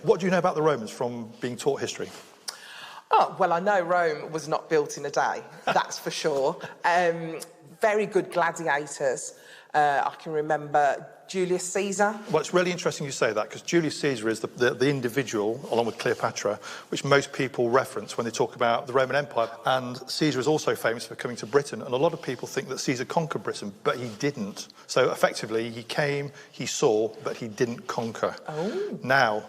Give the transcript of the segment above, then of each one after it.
What do you know about the Romans from being taught history? Oh, well, I know Rome was not built in a day, that's for sure. Very good gladiators. I can remember Julius Caesar. Well, it's really interesting you say that, because Julius Caesar is the individual, along with Cleopatra, which most people reference when they talk about the Roman Empire. And Caesar is also famous for coming to Britain, and a lot of people think that Caesar conquered Britain, but he didn't. So effectively, he came, he saw, but he didn't conquer. Oh. Now,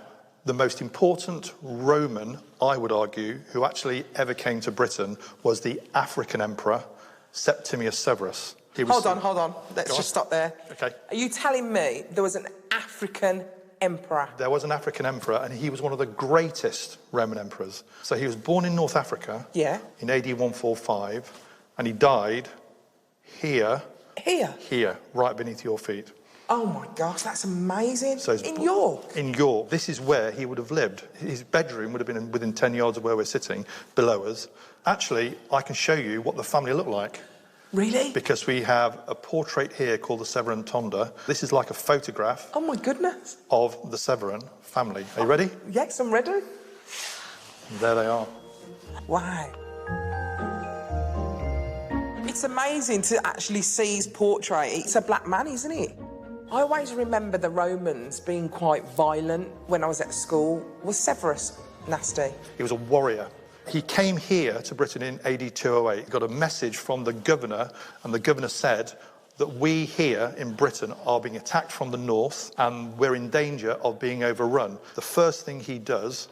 the most important Roman, I would argue, who actually ever came to Britain was the African emperor, Septimius Severus. Hold on. Let's just stop there. Okay. Are you telling me there was an African emperor? There was an African emperor, and he was one of the greatest Roman emperors. So he was born in North Africa in AD 145, and he died here, right beneath your feet. Oh my gosh, that's amazing. So in York? In York. This is where he would have lived. His bedroom would have been within 10 yards of where we're sitting, below us. Actually, I can show you what the family looked like. Really? Because we have a portrait here called the Severan Tonda. This is like a photograph. Oh my goodness. Of the Severan family. Are you ready? Yes, I'm ready. There they are. Wow. It's amazing to actually see his portrait. It's a black man, isn't it? I always remember the Romans being quite violent when I was at school. Was Severus nasty? He was a warrior. He came here to Britain in AD 208. He got a message from the governor, and the governor said that we here in Britain are being attacked from the north and we're in danger of being overrun. The first thing he does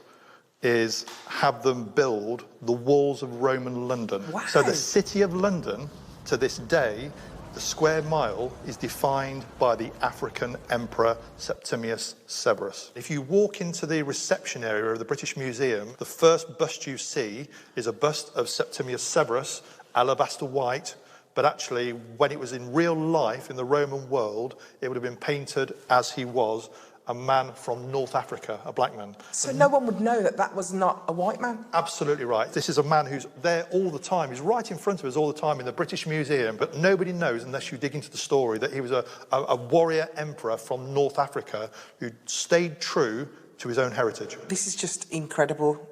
is have them build the walls of Roman London. Wow. So the city of London, to this day, the square mile is defined by the African Emperor Septimius Severus. If you walk into the reception area of the British Museum, the first bust you see is a bust of Septimius Severus, alabaster white, but actually, when it was in real life in the Roman world, it would have been painted as he was, a man from North Africa, a black man. So no one would know that that was not a white man? Absolutely right. This is a man who's there all the time. He's right in front of us all the time in the British Museum, but nobody knows, unless you dig into the story, that he was a warrior emperor from North Africa who stayed true to his own heritage. This is just incredible.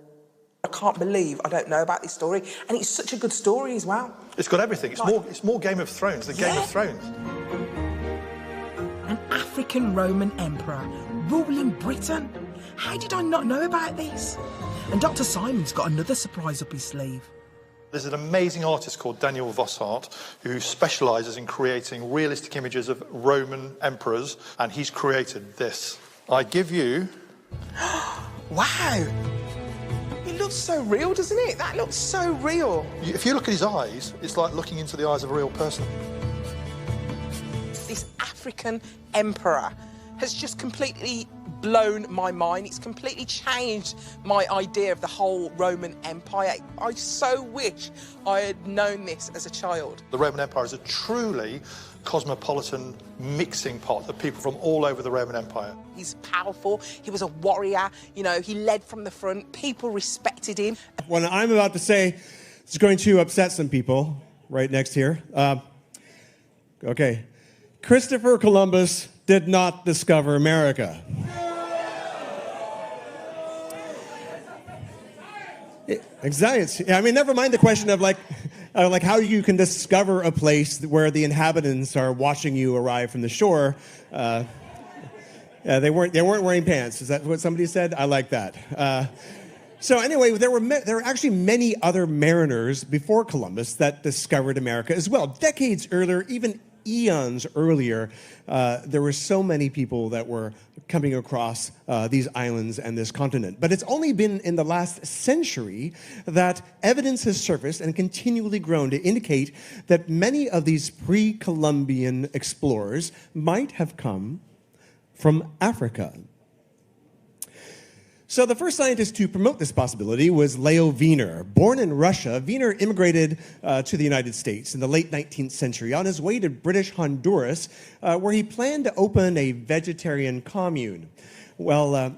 I can't believe I don't know about this story, and it's such a good story as well. It's got everything. It's more Game of Thrones than Game of Thrones. An African Roman emperor ruling Britain? How did I not know about this? And Dr. Simon's got another surprise up his sleeve. There's an amazing artist called Daniel Vossart who specialises in creating realistic images of Roman emperors, and he's created this. I give you... Wow! It looks so real, doesn't it? That looks so real. If you look at his eyes, it's like looking into the eyes of a real person. This African emperor has just completely blown my mind. It's completely changed my idea of the whole Roman Empire. I so wish I had known this as a child. The Roman Empire is a truly cosmopolitan mixing pot of people from all over the Roman Empire. He's powerful, he was a warrior, you know, he led from the front, people respected him. What I'm about to say is going to upset some people right next here. Okay. Christopher Columbus did not discover America. Exactly. I mean, never mind the question of like how you can discover a place where the inhabitants are watching you arrive from the shore. They weren't wearing pants. Is that what somebody said? I like that. So anyway, there were actually many other mariners before Columbus that discovered America as well. Decades earlier, even eons earlier, there were so many people that were coming across these islands and this continent. But it's only been in the last century that evidence has surfaced and continually grown to indicate that many of these pre-Columbian explorers might have come from Africa. So the first scientist to promote this possibility was Leo Wiener. Born in Russia, Wiener immigrated to the United States in the late 19th century on his way to British Honduras, where he planned to open a vegetarian commune. Well,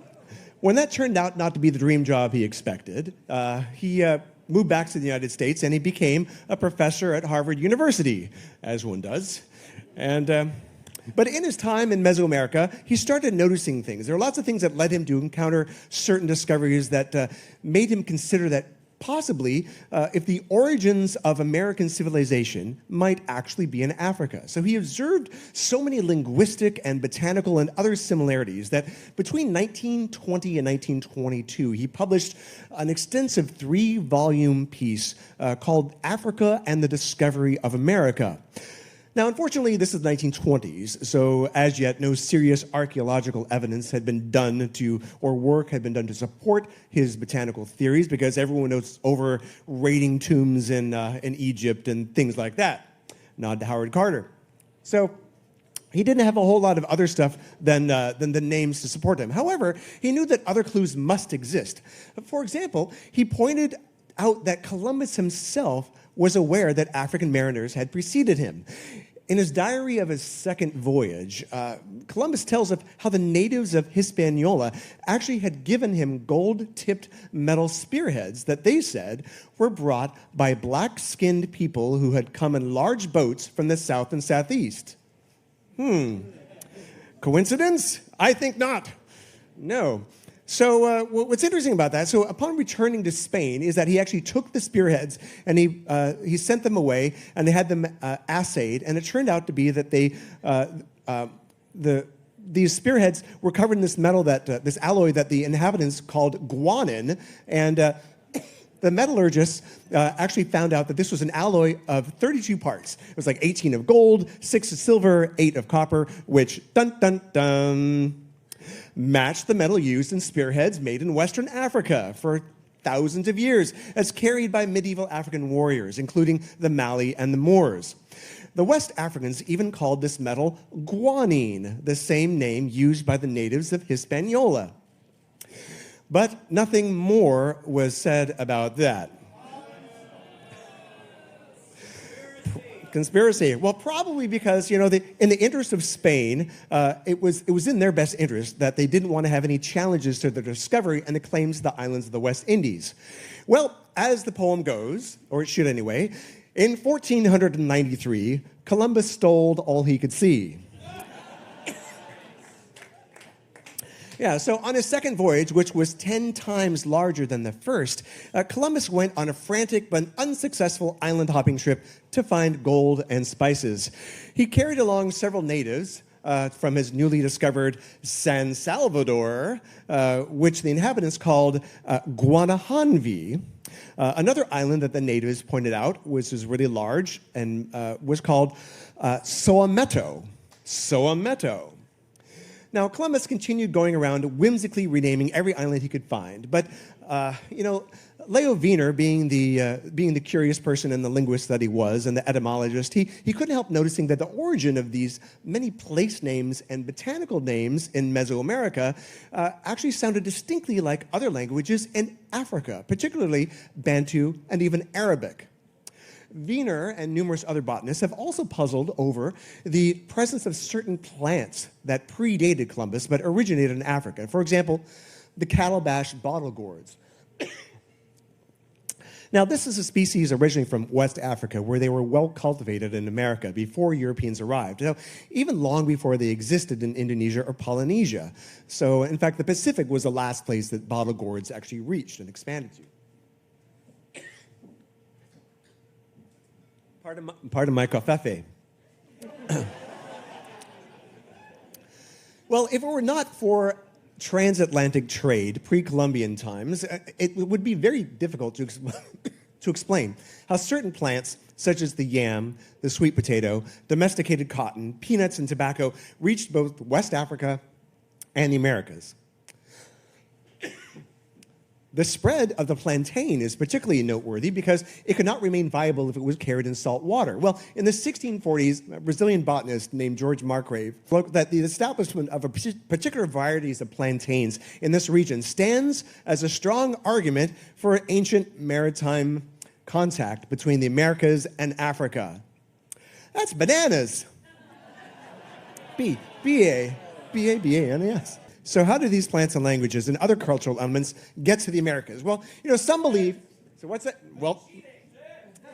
when that turned out not to be the dream job he expected, he moved back to the United States and he became a professor at Harvard University, as one does. And But in his time in Mesoamerica, he started noticing things. There are lots of things that led him to encounter certain discoveries that made him consider that possibly if the origins of American civilization might actually be in Africa. So he observed so many linguistic and botanical and other similarities that between 1920 and 1922, he published an extensive 3-volume piece called Africa and the Discovery of America. Now, unfortunately, this is the 1920s, so as yet, no serious archaeological evidence had been done to, or work had been done to support his botanical theories, because everyone knows over raiding tombs in Egypt and things like that. Nod to Howard Carter. So he didn't have a whole lot of other stuff than the names to support him. However, he knew that other clues must exist. For example, he pointed out that Columbus himself was aware that African mariners had preceded him. In his diary of his second voyage, Columbus tells of how the natives of Hispaniola actually had given him gold-tipped metal spearheads that they said were brought by black-skinned people who had come in large boats from the south and southeast. Coincidence? I think not. No. So what's interesting about that, so upon returning to Spain, is that he actually took the spearheads and he sent them away and they had them assayed, and it turned out to be that these spearheads were covered in this metal this alloy that the inhabitants called guanin, and the metallurgists actually found out that this was an alloy of 32 parts. It was like 18 of gold, 6 of silver, 8 of copper, which dun dun dun matched the metal used in spearheads made in Western Africa for thousands of years, as carried by medieval African warriors, including the Mali and the Moors. The West Africans even called this metal guanine, the same name used by the natives of Hispaniola. But nothing more was said about that. Conspiracy. Well, probably because, in the interest of Spain, it was in their best interest that they didn't want to have any challenges to their discovery and the claims of the islands of the West Indies. Well, as the poem goes, or it should anyway, in 1493, Columbus stole all he could see. Yeah, so on his second voyage, which was 10 times larger than the first, Columbus went on a frantic but unsuccessful island-hopping trip to find gold and spices. He carried along several natives from his newly discovered San Salvador, which the inhabitants called Guanahanvi. Another island that the natives pointed out was really large and was called Soameto. Soameto. Now, Columbus continued going around whimsically renaming every island he could find. But, Leo Wiener, being the curious person and the linguist that he was, and the etymologist, he couldn't help noticing that the origin of these many place names and botanical names in Mesoamerica actually sounded distinctly like other languages in Africa, particularly Bantu and even Arabic. Wiener and numerous other botanists have also puzzled over the presence of certain plants that predated Columbus but originated in Africa. For example, the calabash bottlegourds. Now, this is a species originally from West Africa, where they were well cultivated in America before Europeans arrived. Now, even long before they existed in Indonesia or Polynesia. So, in fact, the Pacific was the last place that bottlegourds actually reached and expanded to. Pardon my covfefe. Well, if it were not for transatlantic trade, pre-Columbian times, it would be very difficult to explain how certain plants, such as the yam, the sweet potato, domesticated cotton, peanuts, and tobacco, reached both West Africa and the Americas. The spread of the plantain is particularly noteworthy because it could not remain viable if it was carried in salt water. Well, in the 1640s, a Brazilian botanist named George Margrave wrote that the establishment of particular varieties of plantains in this region stands as a strong argument for ancient maritime contact between the Americas and Africa. That's bananas. B-A-B-A-N-A-S. So how do these plants and languages and other cultural elements get to the Americas? Well, some believe... So what's that? Well,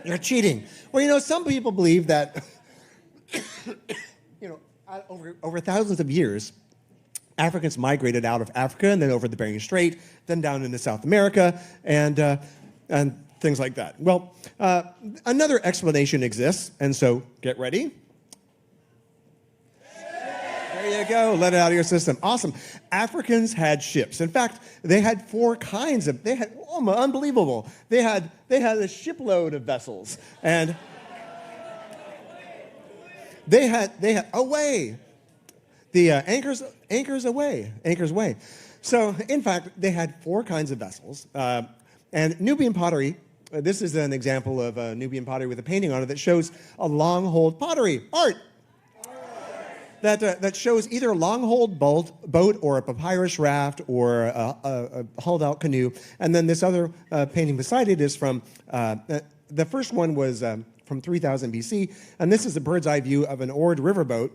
you're cheating. Well, some people believe that, over thousands of years, Africans migrated out of Africa and then over the Bering Strait, then down into South America, and things like that. Well, another explanation exists, and so get ready. There you go. Let it out of your system. Awesome. Africans had ships. In fact, they had four kinds of. They had unbelievable. They had a shipload of vessels, and they had away. The anchors away. So, in fact, they had four kinds of vessels, and Nubian pottery. This is an example of Nubian pottery with a painting on it that shows a long-hold pottery art. That shows either a long-hold boat or a papyrus raft or a hulled-out canoe. And then this other painting beside it is from, the first one was from 3000 BC, and this is a bird's-eye view of an oared riverboat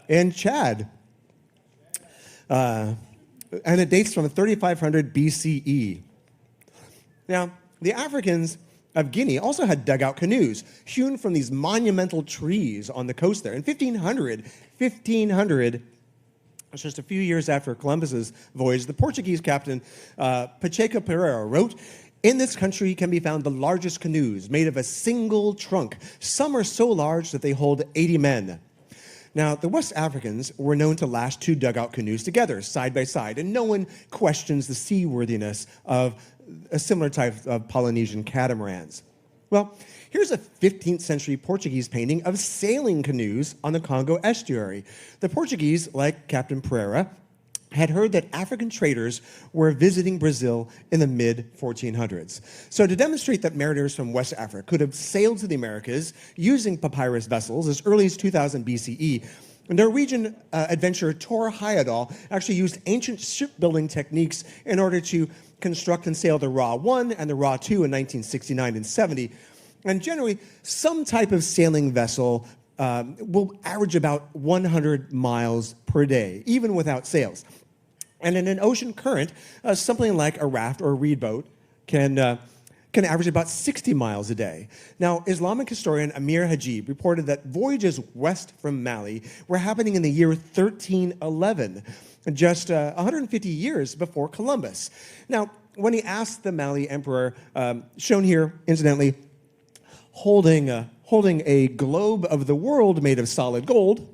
in Chad. And it dates from 3500 BCE. Now, the Africans of Guinea also had dugout canoes hewn from these monumental trees on the coast there. In 1500, just a few years after Columbus's voyage, the Portuguese captain Pacheco Pereira wrote, "In this country can be found the largest canoes made of a single trunk. Some are so large that they hold 80 men." Now, the West Africans were known to lash two dugout canoes together, side by side, and no one questions the seaworthiness of a similar type of Polynesian catamarans. Well, here's a 15th century Portuguese painting of sailing canoes on the Congo estuary. The Portuguese, like Captain Pereira, had heard that African traders were visiting Brazil in the mid-1400s. So to demonstrate that mariners from West Africa could have sailed to the Americas using papyrus vessels as early as 2000 BCE, Norwegian adventurer Tor Heyerdahl actually used ancient shipbuilding techniques in order to construct and sail the Ra 1 and the Ra 2 in 1969 and 70. And generally, some type of sailing vessel will average about 100 miles per day, even without sails. And in an ocean current, something like a raft or a reed boat can average about 60 miles a day. Now, Islamic historian Amir Hajib reported that voyages west from Mali were happening in the year 1311, just 150 years before Columbus. Now, when he asked the Mali emperor, shown here, incidentally, holding a globe of the world made of solid gold,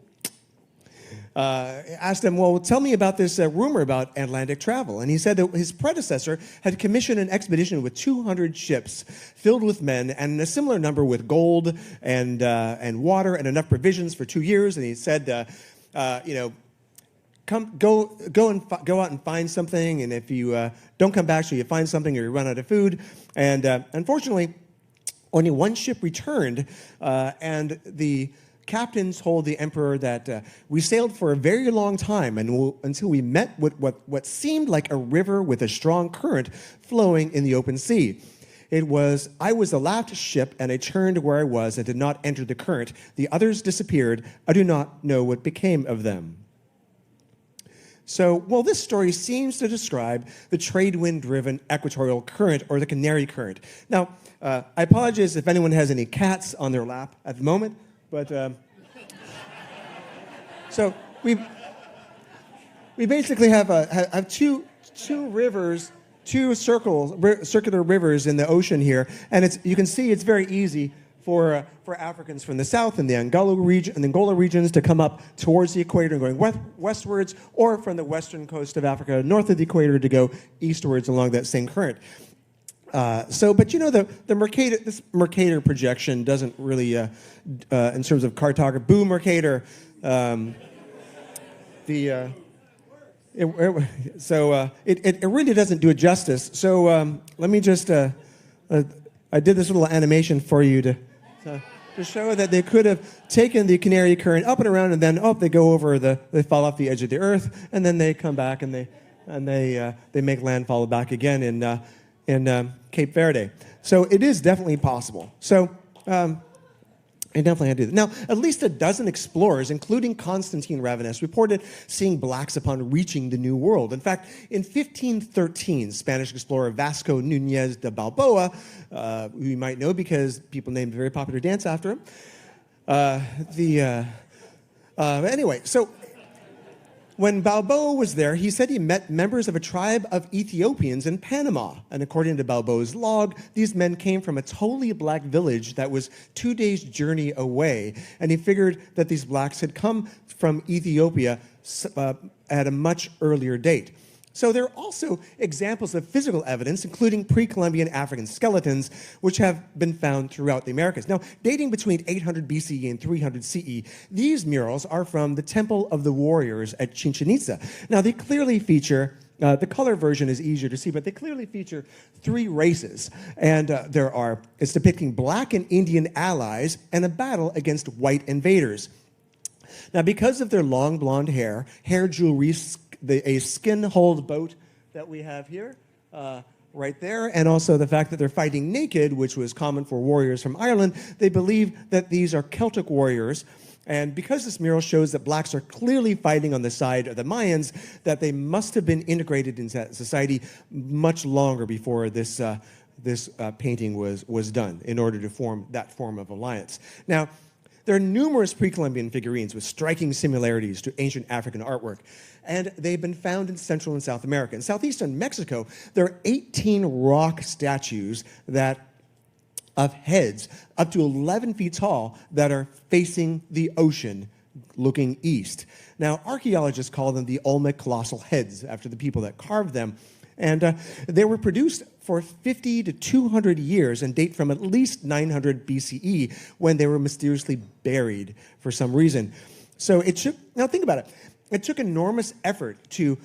asked him, well, tell me about this rumor about Atlantic travel. And he said that his predecessor had commissioned an expedition with 200 ships filled with men and a similar number with gold and water and enough provisions for 2 years. And he said, go out and find something. And if you don't come back, so you find something or you run out of food. And unfortunately, only one ship returned, and the captain told the emperor that we sailed for a very long time until we met with what seemed like a river with a strong current flowing in the open sea. I was the last ship, and I turned where I was and did not enter the current. The others disappeared. I do not know what became of them. So, well, this story seems to describe the trade wind-driven equatorial current, or the Canary Current. Now, I apologize if anyone has any cats on their lap at the moment, but so we basically have two rivers, two circular rivers in the ocean here, and you can see it's very easy for Africans from the south and the Angola regions to come up towards the equator and going westwards, or from the western coast of Africa north of the equator to go eastwards along that same current. But you know, this Mercator projection doesn't really, in terms of cartography, boo Mercator. It really doesn't do it justice. So let me just, I did this little animation for you to show that they could have taken the Canary Current up and around, and then they go over they fall off the edge of the earth, and then they come back and they make landfall back again in Cape Verde. So it is definitely possible. So I definitely had to do that. Now, at least a dozen explorers, including Constantine Ravenous, reported seeing blacks upon reaching the New World. In fact, in 1513, Spanish explorer Vasco Núñez de Balboa, who you might know because people named a very popular dance after him, Anyway, so when Balboa was there, he said he met members of a tribe of Ethiopians in Panama. And according to Balboa's log, these men came from a totally black village that was 2 days' journey away. And he figured that these blacks had come from Ethiopia at a much earlier date. So there are also examples of physical evidence, including pre-Columbian African skeletons, which have been found throughout the Americas. Now, dating between 800 BCE and 300 CE, these murals are from the Temple of the Warriors at Chichen Itza. Now, they clearly feature, the color version is easier to see, but they clearly feature 3 races. And it's depicting black and Indian allies and a battle against white invaders. Now, because of their long blonde hair jewelry, a skin-hulled boat that we have here, right there, and also the fact that they're fighting naked, which was common for warriors from Ireland, they believe that these are Celtic warriors. And because this mural shows that blacks are clearly fighting on the side of the Mayans, that they must have been integrated into society much longer before this painting was done in order to form that form of alliance. Now, there are numerous pre-Columbian figurines with striking similarities to ancient African artwork, and they've been found in Central and South America. In southeastern Mexico, there are 18 rock statues of heads up to 11 feet tall that are facing the ocean looking east. Now, archaeologists call them the Olmec colossal heads after the people that carved them. And they were produced for 50 to 200 years and date from at least 900 BCE when they were mysteriously buried for some reason. So now think about it. It took enormous effort to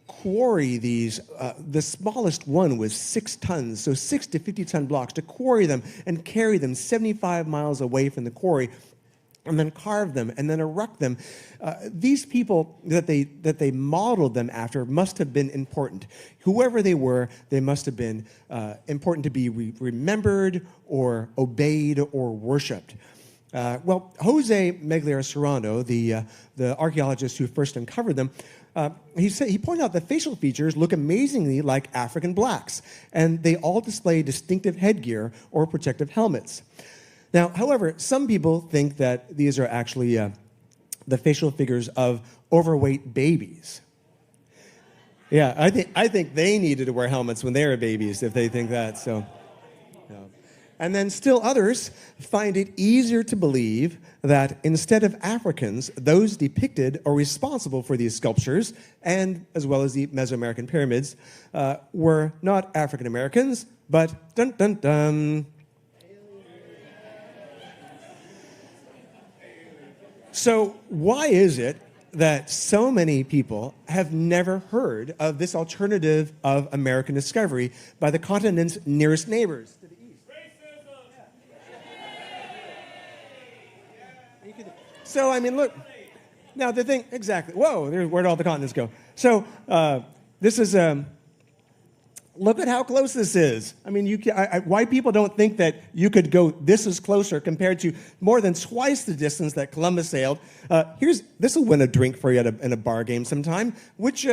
quarry these. The smallest one was 6 tons, so 6 to 50-ton blocks, to quarry them and carry them 75 miles away from the quarry, and then carve them and then erect them. These people that they modeled them after must have been important. Whoever they were, they must have been important to be remembered or obeyed or worshipped. Well, Jose Meglier Serrano, the archaeologist who first uncovered them, he pointed out that facial features look amazingly like African blacks, and they all display distinctive headgear or protective helmets. Now, however, some people think that these are actually the facial figures of overweight babies. Yeah, I think they needed to wear helmets when they were babies, if they think that. So, yeah. And then still others find it easier to believe that instead of Africans, those depicted or responsible for these sculptures, and as well as the Mesoamerican pyramids, were not African Americans, but dun dun dun. So why is it that so many people have never heard of this alternative of American discovery by the continent's nearest neighbors to the east? Racism! So, I mean, look. Now, the thing, exactly. Whoa, where'd all the continents go? So, this is... Look at how close this is. I mean, why people don't think that you could go this is closer compared to more than twice the distance that Columbus sailed. This will win a drink for you in a bar game sometime. Which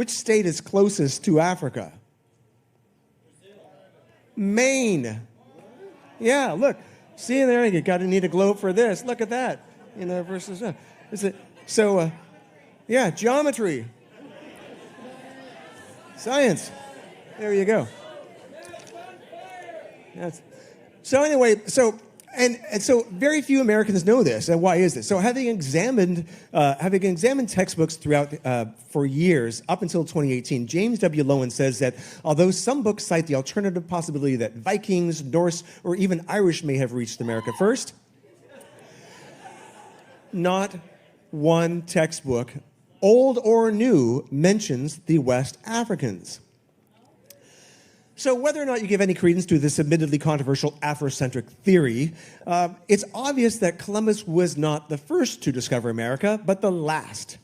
state is closest to Africa? Maine. Yeah, look. See there, you got to need a globe for this. Look at that. Versus yeah, geometry. Science. There you go. So anyway, so very few Americans know this. And why is this? So having examined textbooks throughout for years up until 2018, James W. Lowen says that although some books cite the alternative possibility that Vikings, Norse, or even Irish may have reached America first, not one textbook, old or new, mentions the West Africans. So whether or not you give any credence to this admittedly controversial Afrocentric theory, it's obvious that Columbus was not the first to discover America, but the last.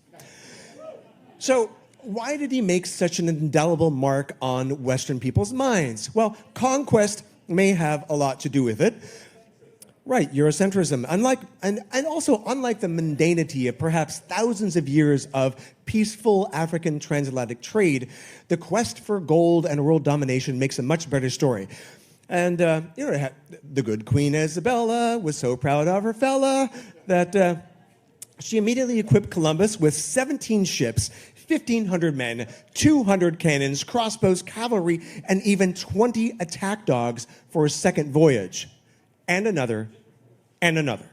So why did he make such an indelible mark on Western people's minds? Well, conquest may have a lot to do with it. Right, Eurocentrism. Unlike the mundanity of perhaps thousands of years of peaceful African transatlantic trade, the quest for gold and world domination makes a much better story. And, the good Queen Isabella was so proud of her fella that she immediately equipped Columbus with 17 ships, 1,500 men, 200 cannons, crossbows, cavalry, and even 20 attack dogs for his second voyage. And another, and another.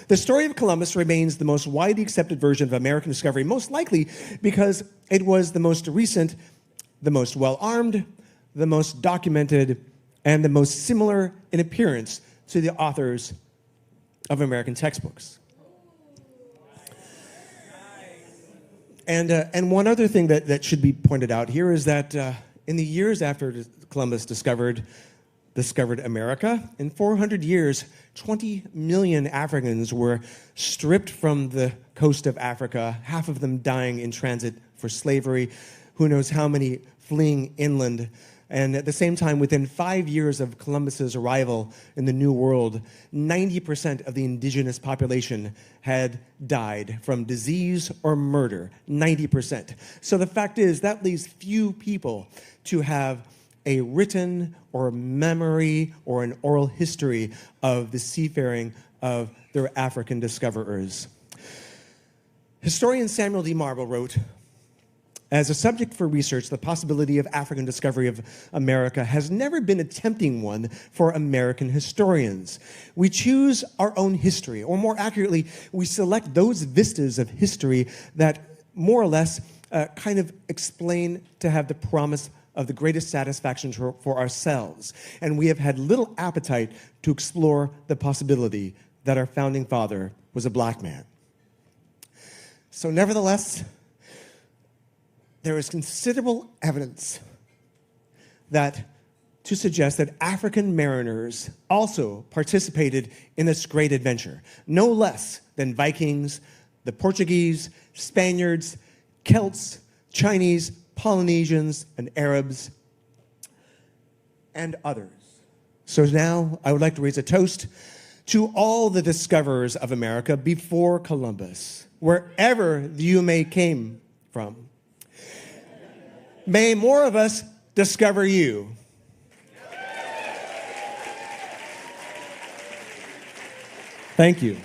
The story of Columbus remains the most widely accepted version of American discovery, most likely because it was the most recent, the most well-armed, the most documented, and the most similar in appearance to the authors of American textbooks. And one other thing that should be pointed out here is that in the years after Columbus discovered America, in 400 years, 20 million Africans were stripped from the coast of Africa, half of them dying in transit for slavery, who knows how many fleeing inland. And at the same time, within 5 years of Columbus's arrival in the New World, 90% of the indigenous population had died from disease or murder, 90%. So the fact is, that leaves few people to have a written or memory or an oral history of the seafaring of their African discoverers. Historian Samuel D. Marble wrote, as a subject for research, the possibility of African discovery of America has never been a tempting one for American historians. We choose our own history, or more accurately, we select those vistas of history that more or less kind of explain to have the promise of the greatest satisfaction for ourselves. And we have had little appetite to explore the possibility that our founding father was a black man. So nevertheless, there is considerable evidence to suggest that African mariners also participated in this great adventure, no less than Vikings, the Portuguese, Spaniards, Celts, Chinese, Polynesians, and Arabs, and others. So now I would like to raise a toast to all the discoverers of America before Columbus, wherever you may came from. May more of us discover you. Thank you.